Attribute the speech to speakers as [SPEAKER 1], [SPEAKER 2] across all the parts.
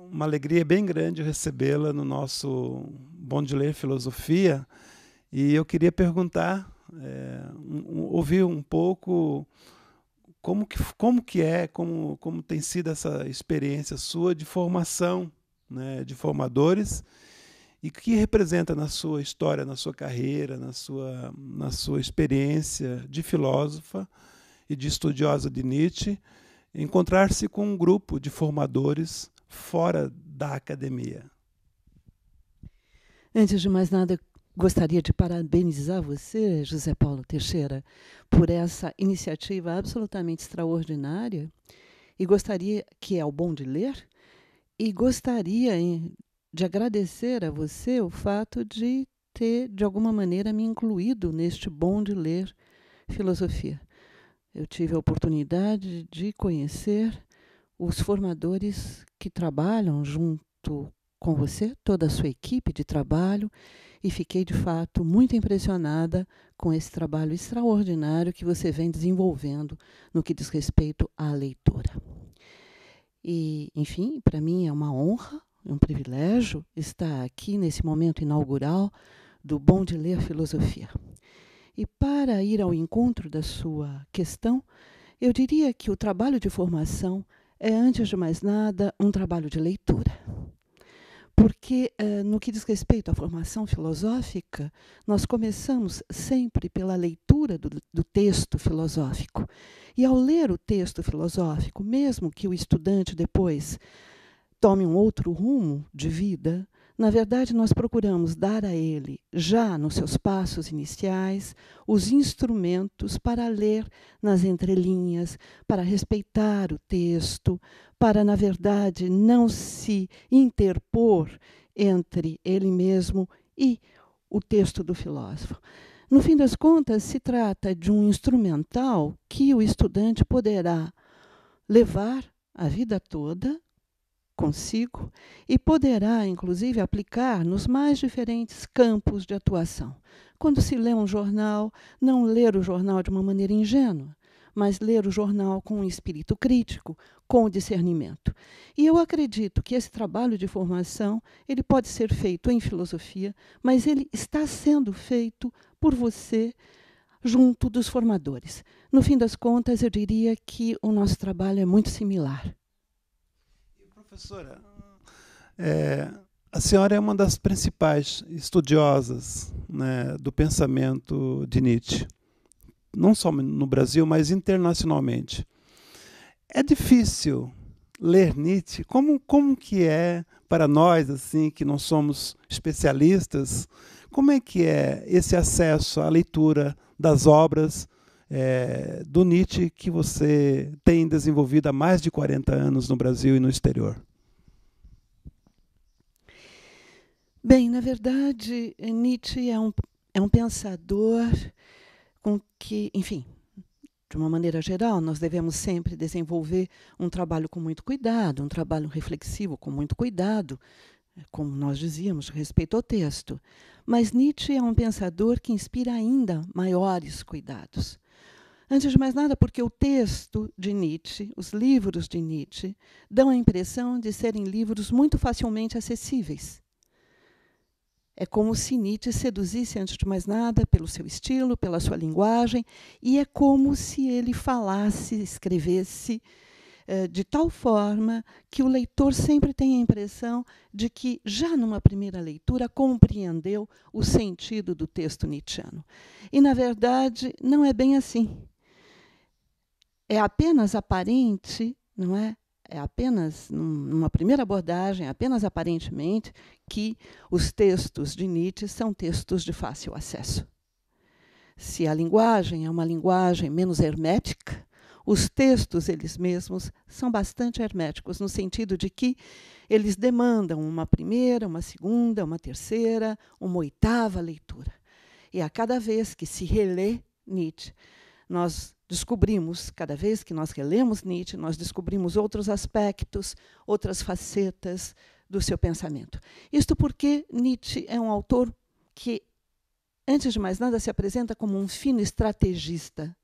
[SPEAKER 1] uma alegria bem grande recebê-la no nosso Bom de Ler Filosofia. E eu queria perguntar, ouvir um pouco como tem sido essa experiência sua de formação, né, de formadores, e o que representa na sua história, na sua carreira, na sua experiência de filósofa e de estudiosa de Nietzsche, encontrar-se com um grupo de formadores fora da academia.
[SPEAKER 2] Antes de mais nada, gostaria de parabenizar você, José Paulo Teixeira, por essa iniciativa absolutamente extraordinária, e gostaria, que é o Bom de Ler, e gostaria de agradecer a você o fato de ter, de alguma maneira, me incluído neste Bom de Ler Filosofia. Eu tive a oportunidade de conhecer os formadores que trabalham junto com você, toda a sua equipe de trabalho, e fiquei, de fato, muito impressionada com esse trabalho extraordinário que você vem desenvolvendo no que diz respeito à leitura. E, enfim, para mim é uma honra, é um privilégio estar aqui nesse momento inaugural do Bom de Ler Filosofia. E para ir ao encontro da sua questão, eu diria que o trabalho de formação é, antes de mais nada, um trabalho de leitura. Porque, no que diz respeito à formação filosófica, nós começamos sempre pela leitura do texto filosófico. E ao ler o texto filosófico, mesmo que o estudante depois tome um outro rumo de vida, na verdade, nós procuramos dar a ele, já nos seus passos iniciais, os instrumentos para ler nas entrelinhas, para respeitar o texto, para, na verdade, não se interpor entre ele mesmo e o texto do filósofo. No fim das contas, se trata de um instrumental que o estudante poderá levar a vida toda consigo e poderá, inclusive, aplicar nos mais diferentes campos de atuação. Quando se lê um jornal, não ler o jornal de uma maneira ingênua, mas ler o jornal com um espírito crítico, com discernimento. E eu acredito que esse trabalho de formação ele pode ser feito em filosofia, mas ele está sendo feito por você junto dos formadores. No fim das contas, eu diria que o nosso trabalho é muito similar.
[SPEAKER 1] Professora, a senhora é uma das principais estudiosas, né, do pensamento de Nietzsche, não só no Brasil, mas internacionalmente. É difícil ler Nietzsche? Como que é para nós, assim, que não somos especialistas, como é que é esse acesso à leitura das obras do Nietzsche que você tem desenvolvido há mais de 40 anos no Brasil e no exterior?
[SPEAKER 2] Bem, na verdade, Nietzsche é um pensador com que, enfim, de uma maneira geral, nós devemos sempre desenvolver um trabalho com muito cuidado, um trabalho reflexivo com muito cuidado, como nós dizíamos, respeito ao texto. Mas Nietzsche é um pensador que inspira ainda maiores cuidados. Antes de mais nada, porque o texto de Nietzsche, os livros de Nietzsche, dão a impressão de serem livros muito facilmente acessíveis. É como se Nietzsche seduzisse, antes de mais nada, pelo seu estilo, pela sua linguagem, e é como se ele falasse, escrevesse de tal forma que o leitor sempre tem a impressão de que, já numa primeira leitura, compreendeu o sentido do texto nietzschiano. E, na verdade, não é bem assim. É apenas aparente, não é? É apenas, numa primeira abordagem, apenas aparentemente, que os textos de Nietzsche são textos de fácil acesso. Se a linguagem é uma linguagem menos hermética, os textos, eles mesmos, são bastante herméticos, no sentido de que eles demandam uma primeira, uma segunda, uma terceira, uma oitava leitura. E a cada vez que se relê Nietzsche, nós descobrimos, cada vez que nós relemos Nietzsche, nós descobrimos outros aspectos, outras facetas do seu pensamento. Isto porque Nietzsche é um autor que, antes de mais nada, se apresenta como um fino estrategista.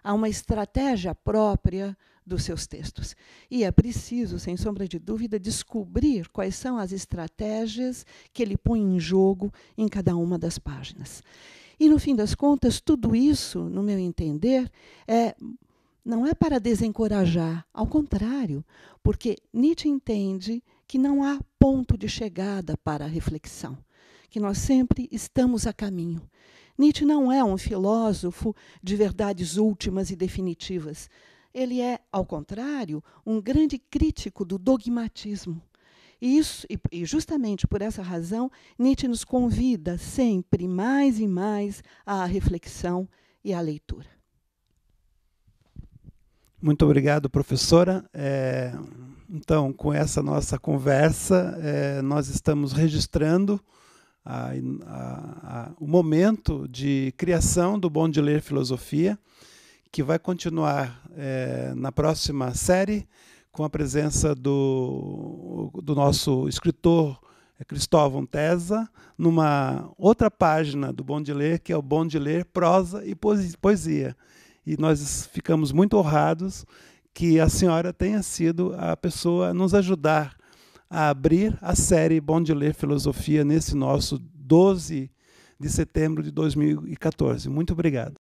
[SPEAKER 2] há uma estratégia própria dos seus textos. E é preciso, sem sombra de dúvida, descobrir quais são as estratégias que ele põe em jogo em cada uma das páginas. E, no fim das contas, tudo isso, no meu entender, não é para desencorajar, ao contrário, porque Nietzsche entende que não há ponto de chegada para a reflexão, que nós sempre estamos a caminho. Nietzsche não é um filósofo de verdades últimas e definitivas. Ele é, ao contrário, um grande crítico do dogmatismo. E justamente por essa razão, Nietzsche nos convida sempre mais e mais à reflexão e à leitura.
[SPEAKER 1] Muito obrigado, professora. Então, com essa nossa conversa, nós estamos registrando o momento de criação do Bom de Ler Filosofia, que vai continuar na próxima série, com a presença do nosso escritor Cristóvão Tesa, numa outra página do Bom de Ler, que é o Bom de Ler Prosa e Poesia. E nós ficamos muito honrados que a senhora tenha sido a pessoa a nos ajudar a abrir a série Bom de Ler Filosofia nesse nosso 12 de setembro de 2014. Muito obrigado.